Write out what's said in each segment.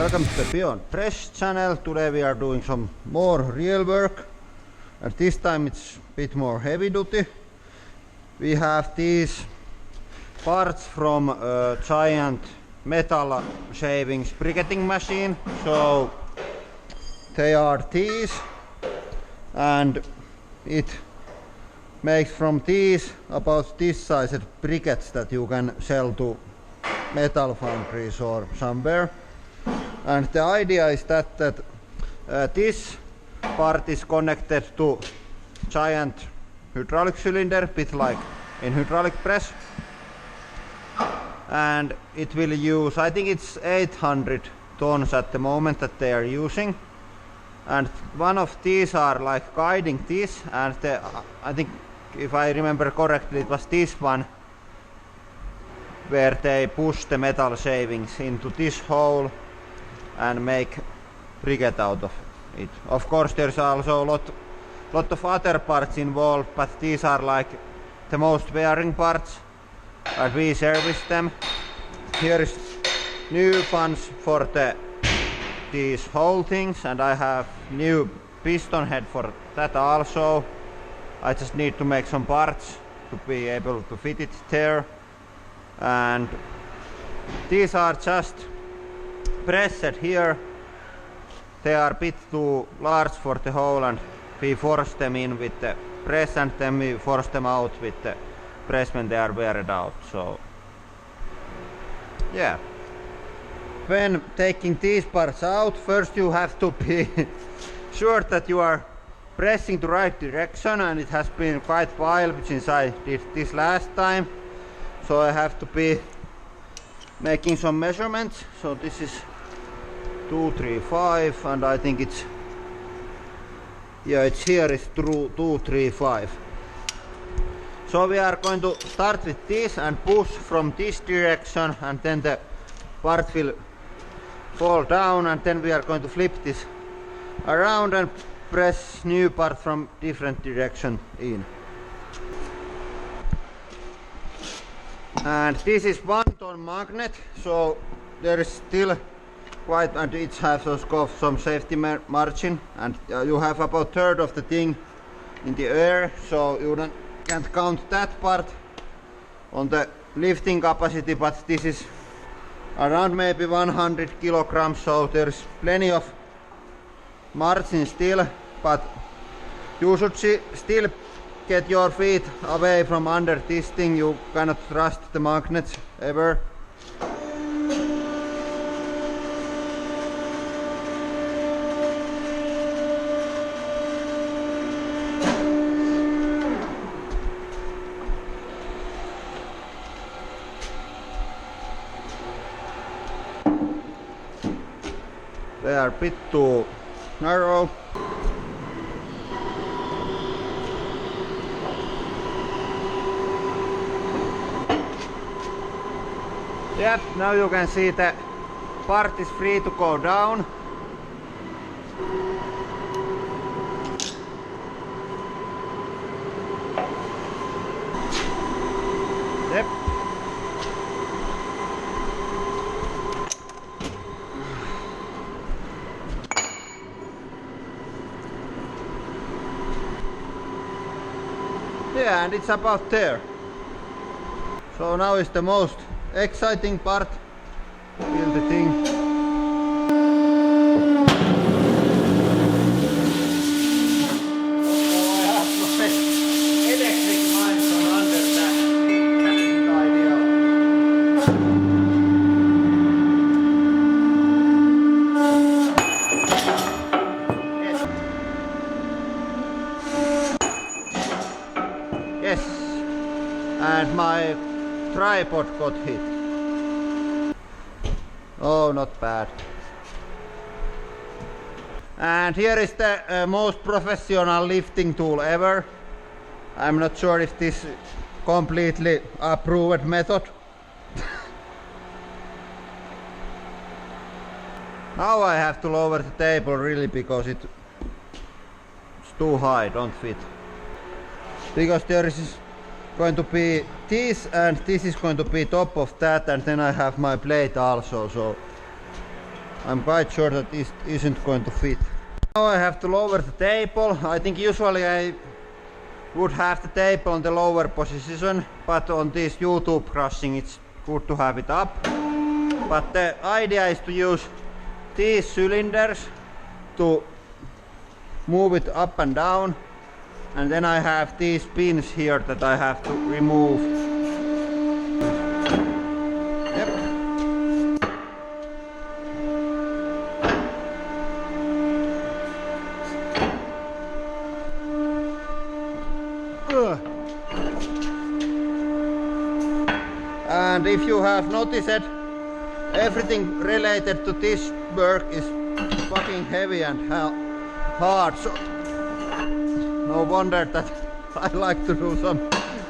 Welcome to the Beyond Press channel. Today we are doing some more real work, and this time it's a bit more heavy duty. We have these parts from a giant metal shavings briquetting machine. So they are these, and it makes from these about this size briquettes that you can sell to metal foundries or somewhere. And the idea is that this part is connected to giant hydraulic cylinder, bit like in hydraulic press, and it will use, I think it's 800 tons at the moment that they are using, and one of these are like guiding this, and I think if I remember correctly it was this one where they push the metal shavings into this hole and make briquette out of it. Of course there's also a lot of other parts involved, but these are like the most wearing parts, and we service them. Here is new funds for these whole things, and I have new piston head for that also. I just need to make some parts to be able to fit it there, and these are just pressed here. They are a bit too large for the hole, and we force them in with the press, and then we force them out with the press when they are weared out. So yeah, when taking these parts out, first you have to be sure that you are pressing the right direction, and it has been quite a while since I did this last time, so I have to be making some measurements. So this is 235, and I think it's, yeah, it's here is 235. So we are going to start with this and push from this direction, and then the part will fall down, and then we are going to flip this around and press new part from different direction in. And this is 1 ton magnet, so there is still quite, and it has also some safety margin, and you have about a third of the thing in the air, so you can't count that part on the lifting capacity, but this is around maybe 100 kilograms, so there's plenty of margin still, but you should still get your feet away from under this thing. You cannot trust the magnets ever. They are a bit too narrow. Yep, now you can see the part is free to go down. Yep. Yeah, and it's about there. So now is the most exciting part. Feel the thing. Yes, and my tripod got hit. Oh, not bad. And here is the most professional lifting tool ever. I'm not sure if this is completely approved method. Now I have to lower the table really, because it's too high, don't fit. Because there is going to be this, and this is going to be top of that, and then I have my plate also, so I'm quite sure that this isn't going to fit. Now I have to lower the table. I think usually I would have the table on the lower position, but on this YouTube crushing it's good to have it up. But the idea is to use these cylinders to move it up and down, and then I have these pins here that I have to remove. Yep. And if you have noticed, everything related to this work is fucking heavy and hard, so no wonder that I like to do some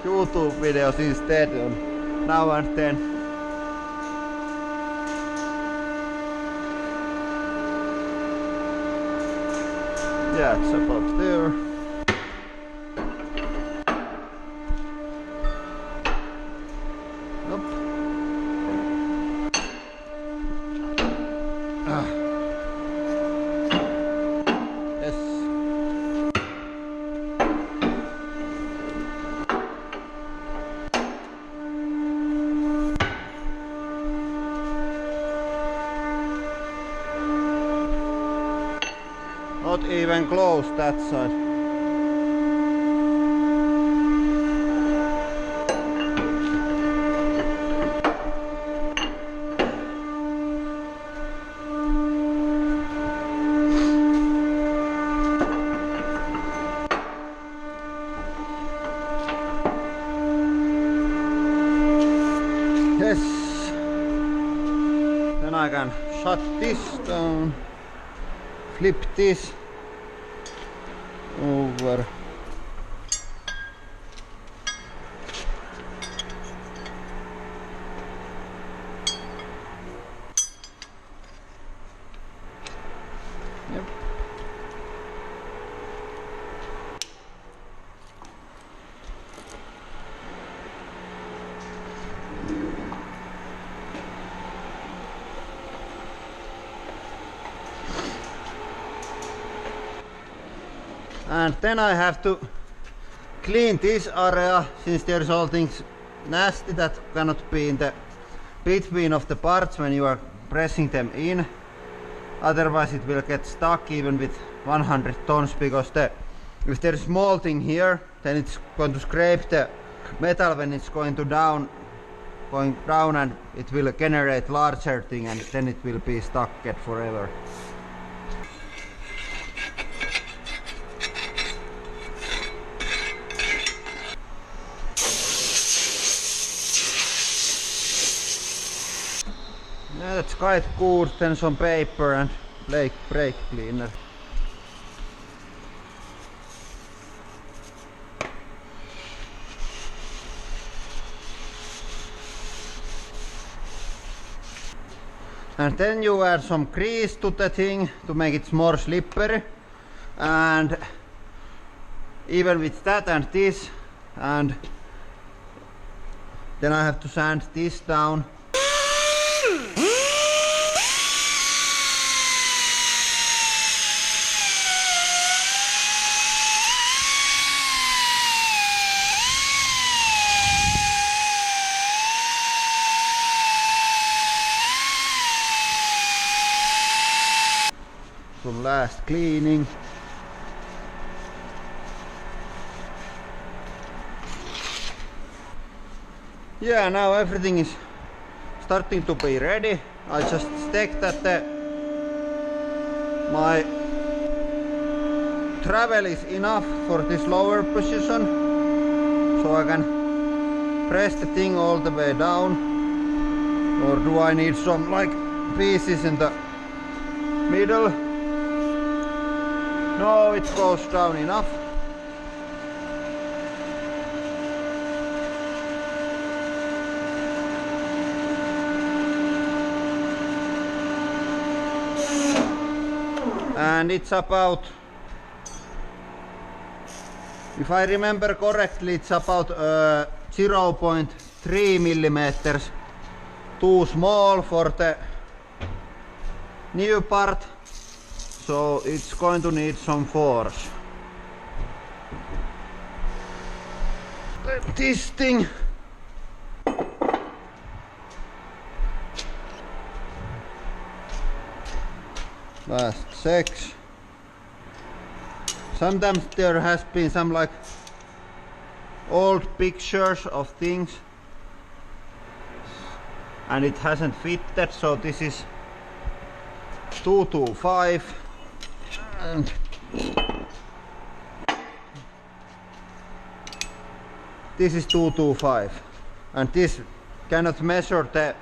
YouTube videos instead now and then. Yeah, it's about there. Not even close that side. Yes. Then I can shut this down. Flip this over. Yep. And then I have to clean this area, since there's all things nasty that cannot be in the between of the parts when you are pressing them in. Otherwise it will get stuck even with 100 tons, because if there's small thing here, then it's going to scrape the metal when it's going down, and it will generate larger thing, and then it will be stuck forever. Yeah, that's quite good. Then some paper and brake cleaner. And then you add some grease to the thing to make it more slippery. And even with that and this, and then I have to sand this down. Some last cleaning. Yeah, now everything is starting to be ready. I just checked that my travel is enough for this lower position, so I can press the thing all the way down. Or do I need some like pieces in the middle? No, it goes down enough. And it's about, if I remember correctly, it's about 0.3 millimeters too small for the new part, so it's going to need some force. This thing last 6. Sometimes there has been some like old pictures of things and it hasn't fitted, so this is 225 and this is 225, and this cannot measure the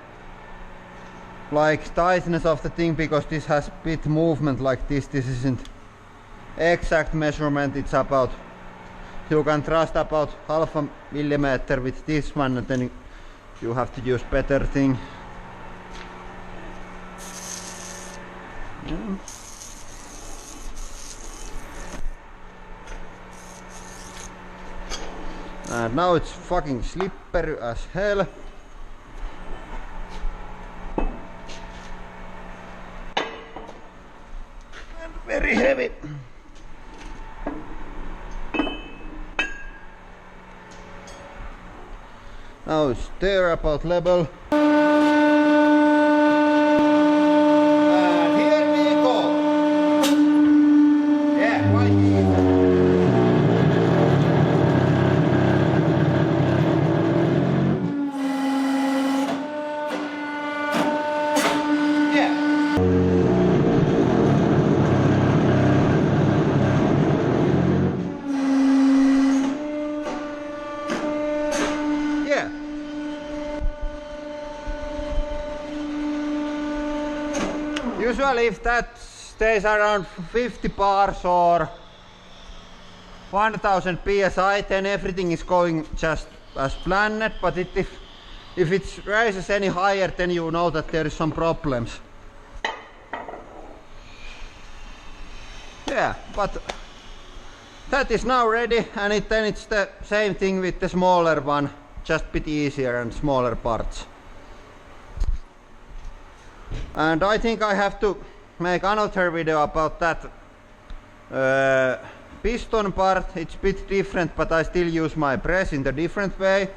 like tightness of the thing because this has bit movement like this. This isn't exact measurement, it's about, you can trust about half a millimeter with this one, and then you have to use better thing. Yeah. And now it's fucking slippery as hell. And very heavy. Now it's there about level. And here we go. Yeah, quite easy. Yeah. Yeah. Usually if that stays around 50 bars or 1000 psi, then everything is going just as planned, but if it rises any higher, then you know that there is some problems. Yeah, but that is now ready, and then it's the same thing with the smaller one, just a bit easier and smaller parts. And I think I have to make another video about that piston part. It's a bit different, but I still use my press in the different way.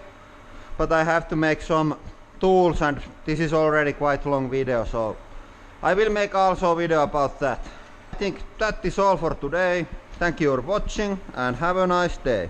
But I have to make some tools, and this is already quite a long video, so I will make also a video about that. I think that is all for today. Thank you for watching and have a nice day.